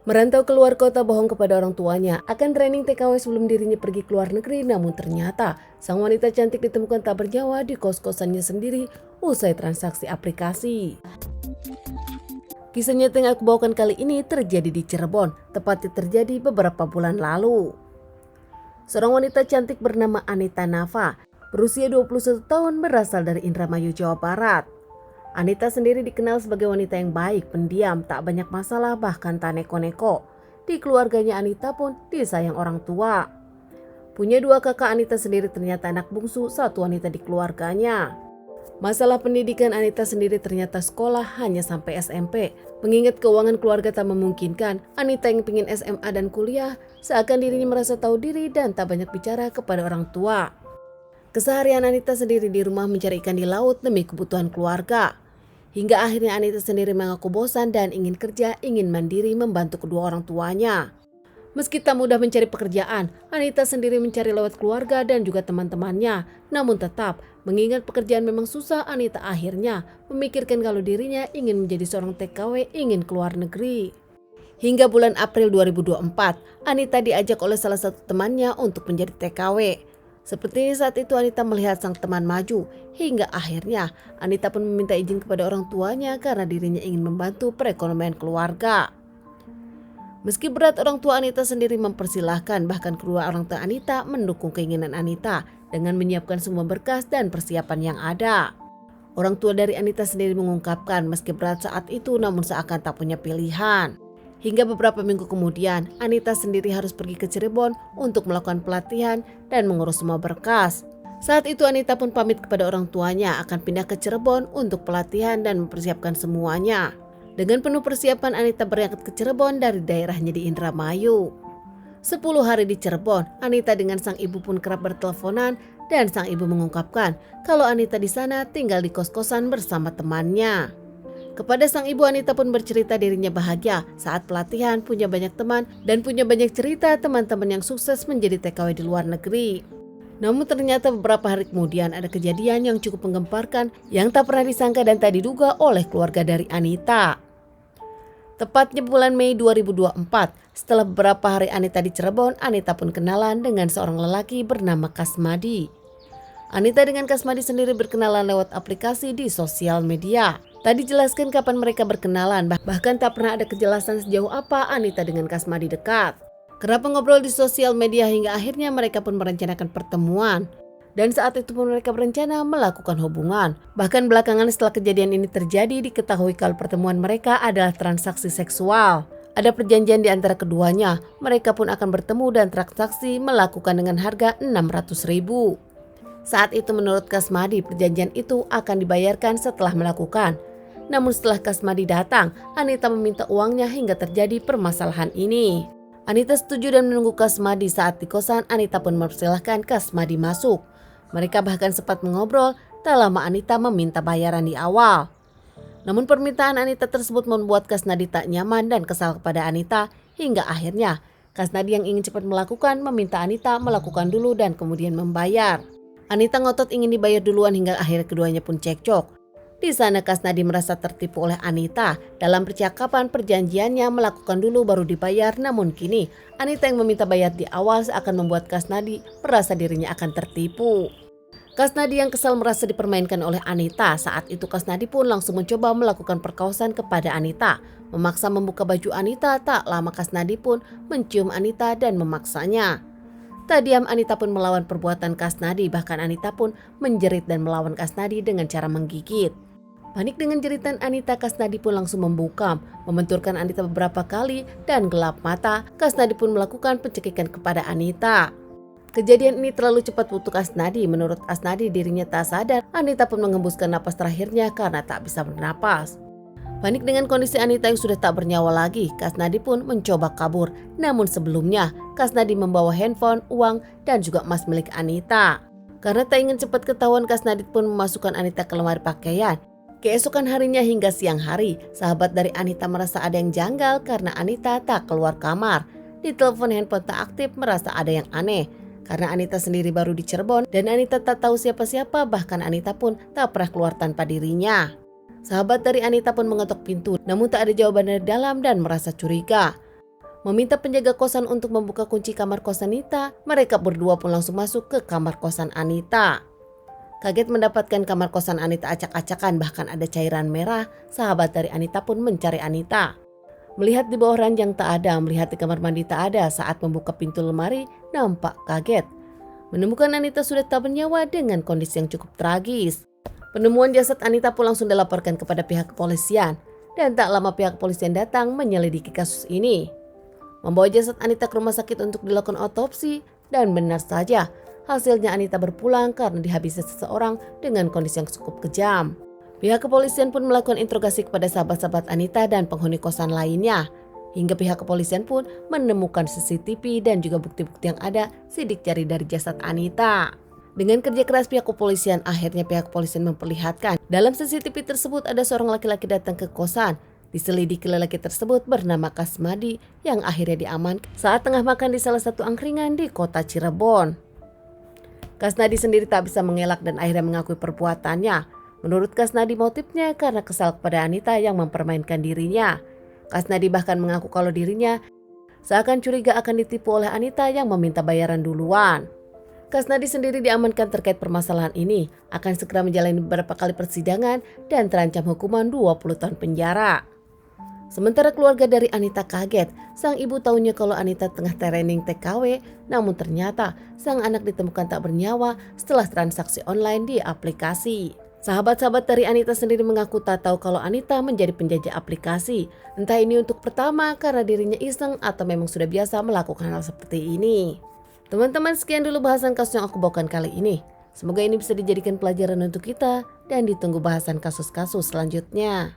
Merantau keluar kota bohong kepada orang tuanya akan training TKW sebelum dirinya pergi ke luar negeri, namun ternyata sang wanita cantik ditemukan tak bernyawa di kos-kosannya sendiri usai transaksi aplikasi. Kisah nyata yang aku bawakan kali ini terjadi di Cirebon, tepatnya terjadi beberapa bulan lalu. Seorang wanita cantik bernama Anita Nafa, berusia 21 tahun, berasal dari Indramayu, Jawa Barat. Anita sendiri dikenal sebagai wanita yang baik, pendiam, tak banyak masalah, bahkan tak neko-neko. Di keluarganya Anita pun disayang orang tua. Punya dua kakak, Anita sendiri ternyata anak bungsu satu wanita di keluarganya. Masalah pendidikan Anita sendiri ternyata sekolah hanya sampai SMP. Mengingat keuangan keluarga tak memungkinkan, Anita yang ingin SMA dan kuliah, seakan dirinya merasa tahu diri dan tak banyak bicara kepada orang tua. Keseharian Anita sendiri di rumah mencari ikan di laut demi kebutuhan keluarga. Hingga akhirnya Anita sendiri mengaku bosan dan ingin kerja, ingin mandiri membantu kedua orang tuanya. Meski tak mudah mencari pekerjaan, Anita sendiri mencari lewat keluarga dan juga teman-temannya. Namun tetap, mengingat pekerjaan memang susah, Anita akhirnya memikirkan kalau dirinya ingin menjadi seorang TKW, ingin keluar negeri. Hingga bulan April 2024, Anita diajak oleh salah satu temannya untuk menjadi TKW. Sepertinya saat itu Anita melihat sang teman maju, hingga akhirnya Anita pun meminta izin kepada orang tuanya karena dirinya ingin membantu perekonomian keluarga. Meski berat, orang tua Anita sendiri mempersilahkan, bahkan kedua orang tua Anita mendukung keinginan Anita dengan menyiapkan semua berkas dan persiapan yang ada. Orang tua dari Anita sendiri mengungkapkan meski berat saat itu namun seakan tak punya pilihan. Hingga beberapa minggu kemudian, Anita sendiri harus pergi ke Cirebon untuk melakukan pelatihan dan mengurus semua berkas. Saat itu Anita pun pamit kepada orang tuanya akan pindah ke Cirebon untuk pelatihan dan mempersiapkan semuanya. Dengan penuh persiapan, Anita berangkat ke Cirebon dari daerahnya di Indramayu. 10 hari di Cirebon, Anita dengan sang ibu pun kerap berteleponan dan sang ibu mengungkapkan kalau Anita di sana tinggal di kos-kosan bersama temannya. Kepada sang ibu, Anita pun bercerita dirinya bahagia saat pelatihan, punya banyak teman dan punya banyak cerita teman-teman yang sukses menjadi TKW di luar negeri. Namun ternyata beberapa hari kemudian ada kejadian yang cukup menggemparkan yang tak pernah disangka dan tak diduga oleh keluarga dari Anita. Tepatnya bulan Mei 2024, setelah beberapa hari Anita di Cirebon, Anita pun kenalan dengan seorang lelaki bernama Kasmadi. Anita dengan Kasmadi sendiri berkenalan lewat aplikasi di sosial media. Tak dijelaskan kapan mereka berkenalan, bahkan tak pernah ada kejelasan sejauh apa Anita dengan Kasmadi dekat. Kerap ngobrol di sosial media hingga akhirnya mereka pun merencanakan pertemuan. Dan saat itu pun mereka berencana melakukan hubungan. Bahkan belakangan setelah kejadian ini terjadi, diketahui kalau pertemuan mereka adalah transaksi seksual. Ada perjanjian di antara keduanya, mereka pun akan bertemu dan transaksi melakukan dengan harga 600.000. Saat itu menurut Kasmadi, perjanjian itu akan dibayarkan setelah melakukan. Namun setelah Kasmadi datang, Anita meminta uangnya hingga terjadi permasalahan ini. Anita setuju dan menunggu Kasmadi. Saat di kosan, Anita pun mempersilahkan Kasmadi masuk. Mereka bahkan sempat mengobrol, tak lama Anita meminta bayaran di awal. Namun permintaan Anita tersebut membuat Kasmadi tak nyaman dan kesal kepada Anita, hingga akhirnya Kasmadi yang ingin cepat melakukan meminta Anita melakukan dulu dan kemudian membayar. Anita ngotot ingin dibayar duluan hingga akhirnya keduanya pun cekcok. Di sana Kasmadi merasa tertipu oleh Anita. Dalam percakapan perjanjiannya melakukan dulu baru dibayar, namun kini Anita yang meminta bayar di awal seakan membuat Kasmadi merasa dirinya akan tertipu. Kasmadi yang kesal merasa dipermainkan oleh Anita. Saat itu Kasmadi pun langsung mencoba melakukan perkosaan kepada Anita. Memaksa membuka baju Anita, tak lama Kasmadi pun mencium Anita dan memaksanya. Tak diam, Anita pun melawan perbuatan Kasmadi, bahkan Anita pun menjerit dan melawan Kasmadi dengan cara menggigit. Panik dengan jeritan Anita, Kasmadi pun langsung membungkam, membenturkan Anita beberapa kali dan gelap mata. Kasmadi pun melakukan pencekikan kepada Anita. Kejadian ini terlalu cepat untuk Kasmadi. Menurut Kasmadi, dirinya tak sadar. Anita pun mengembuskan napas terakhirnya karena tak bisa bernapas. Panik dengan kondisi Anita yang sudah tak bernyawa lagi, Kasmadi pun mencoba kabur. Namun sebelumnya, Kasmadi membawa handphone, uang, dan juga emas milik Anita. Karena tak ingin cepat ketahuan, Kasmadi pun memasukkan Anita ke lemari pakaian. Keesokan harinya hingga siang hari, sahabat dari Anita merasa ada yang janggal karena Anita tak keluar kamar. Di telepon handphone tak aktif, merasa ada yang aneh. Karena Anita sendiri baru di Cirebon dan Anita tak tahu siapa-siapa, bahkan Anita pun tak pernah keluar tanpa dirinya. Sahabat dari Anita pun mengetuk pintu, namun tak ada jawaban dari dalam dan merasa curiga. Meminta penjaga kosan untuk membuka kunci kamar kos Anita, mereka berdua pun langsung masuk ke kamar kosan Anita. Kaget mendapatkan kamar kosan Anita acak-acakan, bahkan ada cairan merah. Sahabat dari Anita pun mencari Anita. Melihat di bawah ranjang tak ada, melihat di kamar mandi tak ada. Saat membuka pintu lemari, nampak kaget. Menemukan Anita sudah tak bernyawa dengan kondisi yang cukup tragis. Penemuan jasad Anita pun langsung dilaporkan kepada pihak kepolisian. Dan tak lama pihak kepolisian datang menyelidiki kasus ini. Membawa jasad Anita ke rumah sakit untuk dilakukan otopsi, dan benar saja hasilnya Anita berpulang karena dihabisi seseorang dengan kondisi yang cukup kejam. Pihak kepolisian pun melakukan interogasi kepada sahabat-sahabat Anita dan penghuni kosan lainnya. Hingga pihak kepolisian pun menemukan CCTV dan juga bukti-bukti yang ada sidik jari dari jasad Anita. Dengan kerja keras pihak kepolisian, akhirnya pihak kepolisian memperlihatkan dalam CCTV tersebut ada seorang laki-laki datang ke kosan. Diselidiki lelaki tersebut bernama Kasmadi yang akhirnya diamankan saat tengah makan di salah satu angkringan di kota Cirebon. Kasnadi sendiri tak bisa mengelak dan akhirnya mengakui perbuatannya. Menurut Kasnadi, motifnya karena kesal kepada Anita yang mempermainkan dirinya. Kasnadi bahkan mengaku kalau dirinya seakan curiga akan ditipu oleh Anita yang meminta bayaran duluan. Kasnadi sendiri diamankan terkait permasalahan ini, akan segera menjalani beberapa kali persidangan dan terancam hukuman 20 tahun penjara. Sementara keluarga dari Anita kaget, sang ibu tahunya kalau Anita tengah training TKW, namun ternyata sang anak ditemukan tak bernyawa setelah transaksi online di aplikasi. Sahabat-sahabat dari Anita sendiri mengaku tak tahu kalau Anita menjadi penjajah aplikasi. Entah ini untuk pertama karena dirinya iseng atau memang sudah biasa melakukan hal seperti ini. Teman-teman, sekian dulu bahasan kasus yang aku bawakan kali ini. Semoga ini bisa dijadikan pelajaran untuk kita dan ditunggu bahasan kasus-kasus selanjutnya.